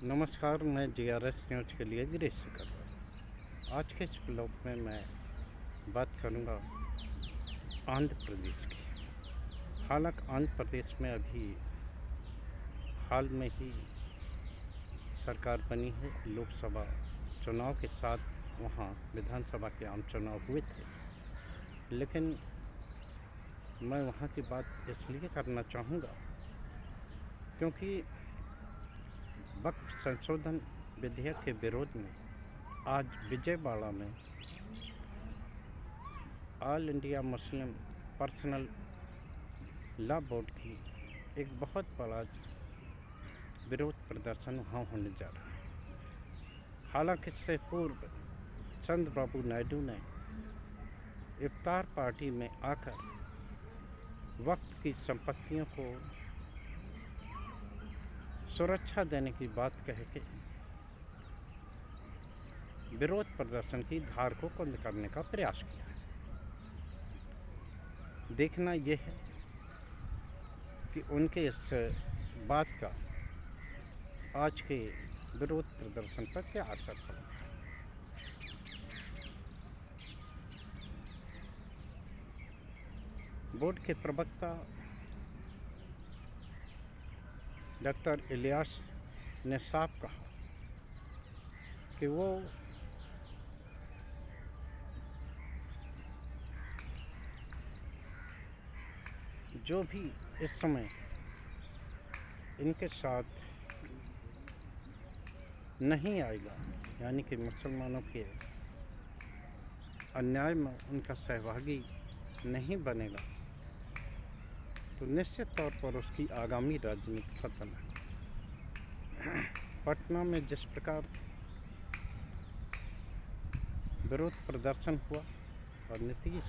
नमस्कार, मैं GRS news के लिए गिरीश कर रहा हूँ। आज के इस ब्लॉग में मैं बात करूँगा आंध्र प्रदेश की। हालांकि आंध्र प्रदेश में अभी हाल में ही सरकार बनी है। लोकसभा चुनाव के साथ वहाँ विधानसभा के आम चुनाव हुए थे, लेकिन मैं वहाँ की बात इसलिए करना चाहूँगा क्योंकि वक्फ संशोधन विधेयक के विरोध में आज विजयवाड़ा में all India Muslim personal law board की एक बहुत बड़ा विरोध प्रदर्शन वहाँ होने जा रहा है। हालांकि इससे पूर्व चंद्रबाबू नायडू ने इफ्तार पार्टी में आकर वक्फ की संपत्तियों को सुरक्षा देने की बात कह के विरोध प्रदर्शन की धार को बंद करने का प्रयास किया। देखना यह है कि उनके इस बात का आज के विरोध प्रदर्शन पर क्या असर पड़ता है। बोर्ड के प्रवक्ता डॉक्टर इलियास ने साफ कहा कि वो जो भी इस समय इनके साथ नहीं आएगा, यानी कि मुसलमानों के अन्याय में उनका सहभागी नहीं बनेगा, तो निश्चित तौर पर उसकी आगामी राजनीति खत्म है। पटना में जिस प्रकार विरोध प्रदर्शन हुआ और नीतीश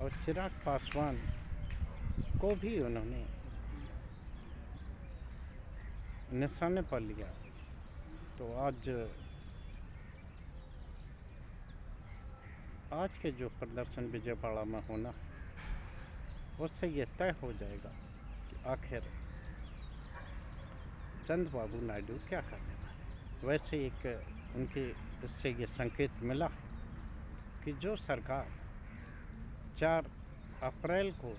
और चिराग पासवान को भी उन्होंने निशाने पर लिया, तो आज के जो प्रदर्शन विजयवाड़ा में होना है उससे ये तय हो जाएगा कि आखिर चंद्रबाबू नायडू क्या करने वाले। वैसे एक उनके इससे ये संकेत मिला है कि जो सरकार 4 अप्रैल को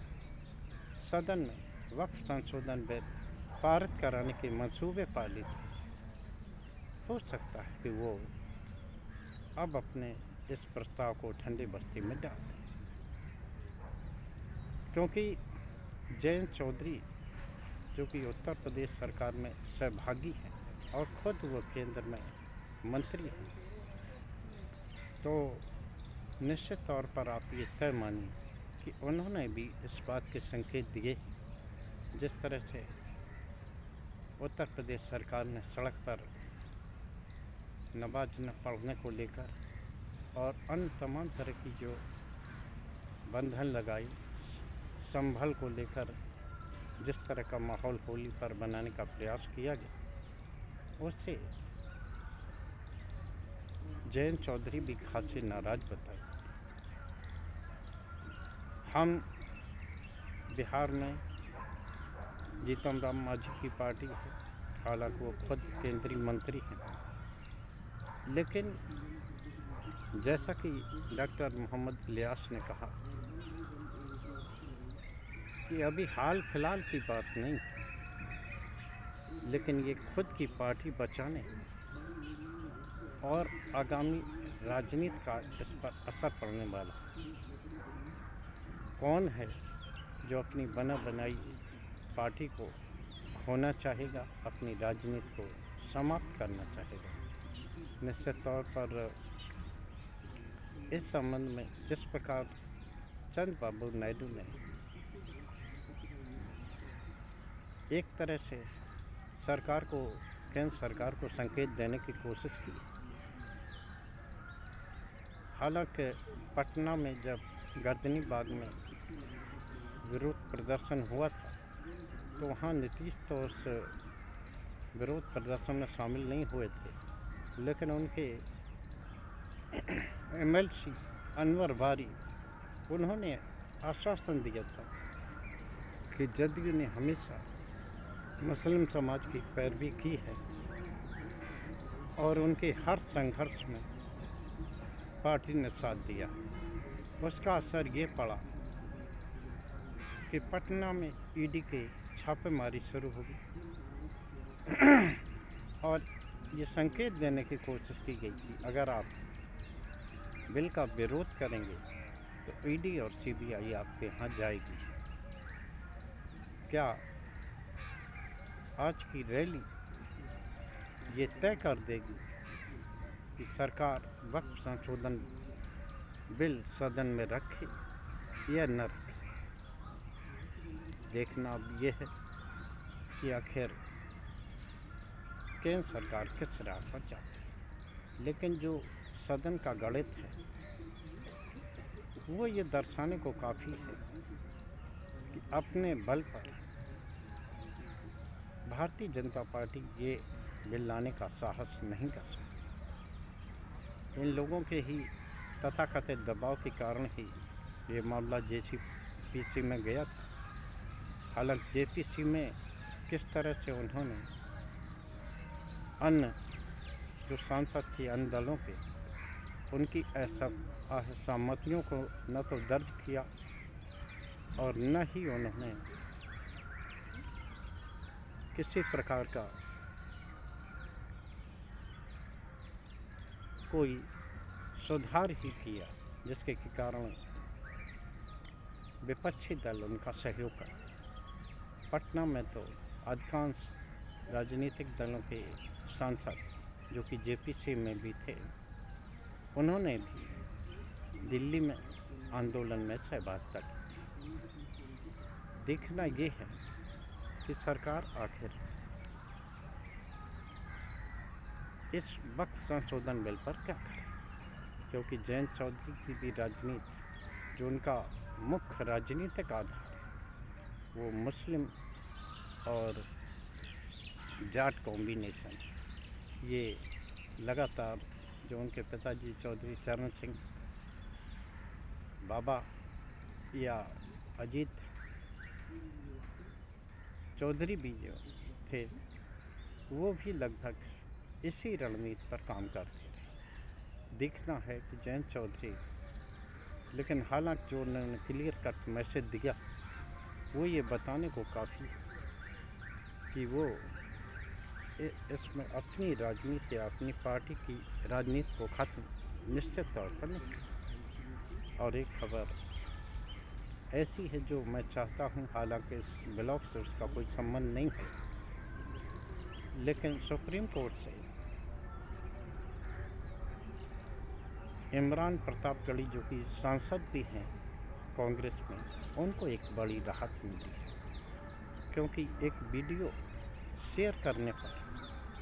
सदन में वक्फ संशोधन बिल पारित कराने के मंसूबे पाले थे, हो सकता है कि वो अब अपने इस प्रस्ताव को ठंडी बस्ती में डाल दें, क्योंकि जयंत चौधरी जो कि उत्तर प्रदेश सरकार में सहभागी हैं और खुद वो केंद्र में मंत्री हैं, तो निश्चित तौर पर आप ये तय मानिए कि उन्होंने भी इस बात के संकेत दिए जिस तरह से उत्तर प्रदेश सरकार ने सड़क पर नमाज पढ़ने को लेकर और अन्य तमाम तरह की जो बंधन लगाई, संभल को लेकर जिस तरह का माहौल होली पर बनाने का प्रयास किया गया, उससे जयंत चौधरी भी खासे नाराज बताए जाते। हम बिहार में जीतन राम मांझी की पार्टी है, हालांकि वो खुद केंद्रीय मंत्री हैं, लेकिन जैसा कि डॉक्टर मोहम्मद इलियास ने कहा कि अभी हाल फिलहाल की बात नहीं, लेकिन ये खुद की पार्टी बचाने और आगामी राजनीति का इस पर असर पड़ने वाला है। कौन है जो अपनी बना बनाई पार्टी को खोना चाहेगा, अपनी राजनीति को समाप्त करना चाहेगा। निश्चित तौर पर इस संबंध में जिस प्रकार चंद्रबाबू नायडू ने एक तरह से केंद्र सरकार को संकेत देने की कोशिश की। हालांकि पटना में जब गर्दनी बाग में विरोध प्रदर्शन हुआ था, तो वहाँ नीतीश तो उस विरोध प्रदर्शन में शामिल नहीं हुए थे, लेकिन उनके एमएलसी अनवर वारी उन्होंने आश्वासन दिया था कि जदयू ने हमेशा मुस्लिम समाज की पैरवी की है और उनके हर संघर्ष में पार्टी ने साथ दिया। उसका असर ये पड़ा कि पटना में ईडी के छापेमारी शुरू हो गई और ये संकेत देने की कोशिश की गई कि अगर आप बिल का विरोध करेंगे तो ईडी और सीबीआई आपके यहाँ जाएगी। क्या आज की रैली ये तय कर देगी कि सरकार वक्फ संशोधन बिल सदन में रखे या न रखे? देखना अब यह है कि आखिर केंद्र सरकार किस राह पर जाती है। लेकिन जो सदन का गणित है वो ये दर्शाने को काफ़ी है कि अपने बल पर भारतीय जनता पार्टी ये बिल लाने का साहस नहीं कर सकती। इन लोगों के ही तथाकथित दबाव के कारण ही ये मामला जेपीसी में गया था। हालांकि जेपीसी में किस तरह से उन्होंने अन्य जो सांसद थे अन्य दलों के उनकी असहमतियों को न तो दर्ज किया और न ही उन्होंने किसी प्रकार का कोई सुधार ही किया जिसके कारण विपक्षी दल उनका सहयोग करते। पटना में तो अधिकांश राजनीतिक दलों के सांसद जो कि जेपीसी में भी थे उन्होंने भी दिल्ली में आंदोलन में सहभागिता की थी। देखना ये है कि सरकार आखिर इस वक्फ संशोधन बिल पर क्या करे, क्योंकि जयंत चौधरी की भी राजनीति जो उनका मुख्य राजनीतिक आधार है वो मुस्लिम और जाट कॉम्बिनेशन। ये लगातार जो उनके पिताजी चौधरी चरण सिंह बाबा या अजीत चौधरी भी जो थे वो भी लगभग इसी रणनीति पर काम करते रहे। देखना है कि जयंत चौधरी, लेकिन हालांकि जो उन्होंने क्लियर कट मैसेज दिया वो ये बताने को काफ़ी है कि वो इसमें अपनी राजनीति या अपनी पार्टी की राजनीति को ख़त्म निश्चित तौर पर नहीं। और एक खबर ऐसी है जो मैं चाहता हूं, हालांकि इस ब्लॉग से उसका कोई संबंध नहीं है, लेकिन सुप्रीम कोर्ट से इमरान प्रतापगढ़ी जो कि सांसद भी हैं कांग्रेस में, उनको एक बड़ी राहत मिली है, क्योंकि एक वीडियो शेयर करने पर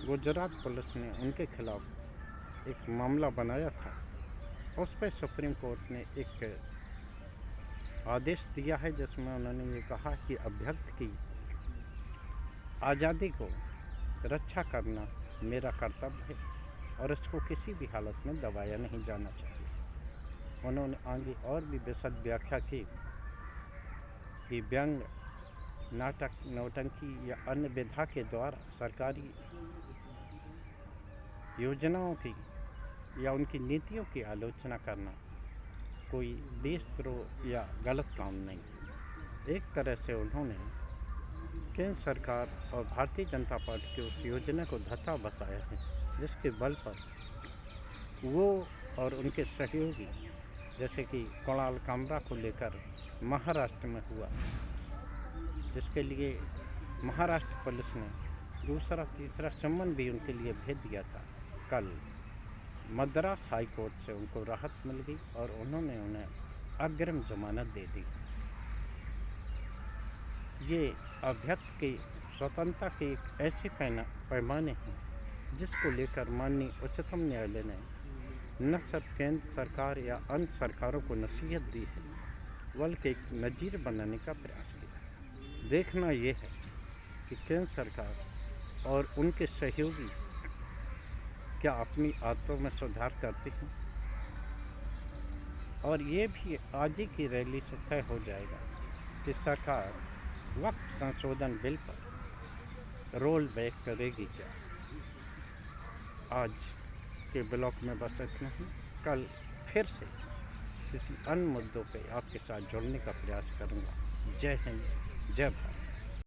गुजरात पुलिस ने उनके खिलाफ एक मामला बनाया था। उस पर सुप्रीम कोर्ट ने एक आदेश दिया है जिसमें उन्होंने ये कहा कि अभ्यक्त की आज़ादी को रक्षा करना मेरा कर्तव्य है और इसको किसी भी हालत में दबाया नहीं जाना चाहिए। उन्होंने आगे और भी विशद व्याख्या की कि व्यंग, नाटक, नौटंकी या अन्य विधा के द्वारा सरकारी योजनाओं की या उनकी नीतियों की आलोचना करना कोई देशद्रोह या गलत काम नहीं। एक तरह से उन्होंने केंद्र सरकार और भारतीय जनता पार्टी की उस योजना को धत्ता बताया है जिसके बल पर वो और उनके सहयोगी, जैसे कि कुणाल कामरा को लेकर महाराष्ट्र में हुआ, जिसके लिए महाराष्ट्र पुलिस ने दूसरा तीसरा सम्मन भी उनके लिए भेज दिया था। कल मद्रास हाई कोर्ट से उनको राहत मिल गई और उन्होंने उन्हें अग्रिम जमानत दे दी। ये अभ्यक्त की स्वतंत्रता के एक ऐसे पैमाने हैं जिसको लेकर माननीय उच्चतम न्यायालय ने न सिर्फ केंद्र सरकार या अन्य सरकारों को नसीहत दी है बल्कि एक नज़ीर बनाने का प्रयास किया। देखना ये है कि केंद्र सरकार और उनके सहयोगी क्या अपनी आदतों में सुधार करते हैं, और ये भी आज ही की रैली से तय हो जाएगा कि सरकार वक्फ संशोधन बिल पर रोल बैक करेगी क्या। आज के ब्लॉग में बस इतना ही। कल फिर से किसी अन्य मुद्दों पे आपके साथ जुड़ने का प्रयास करूँगा। जय हिंद, जय भारत।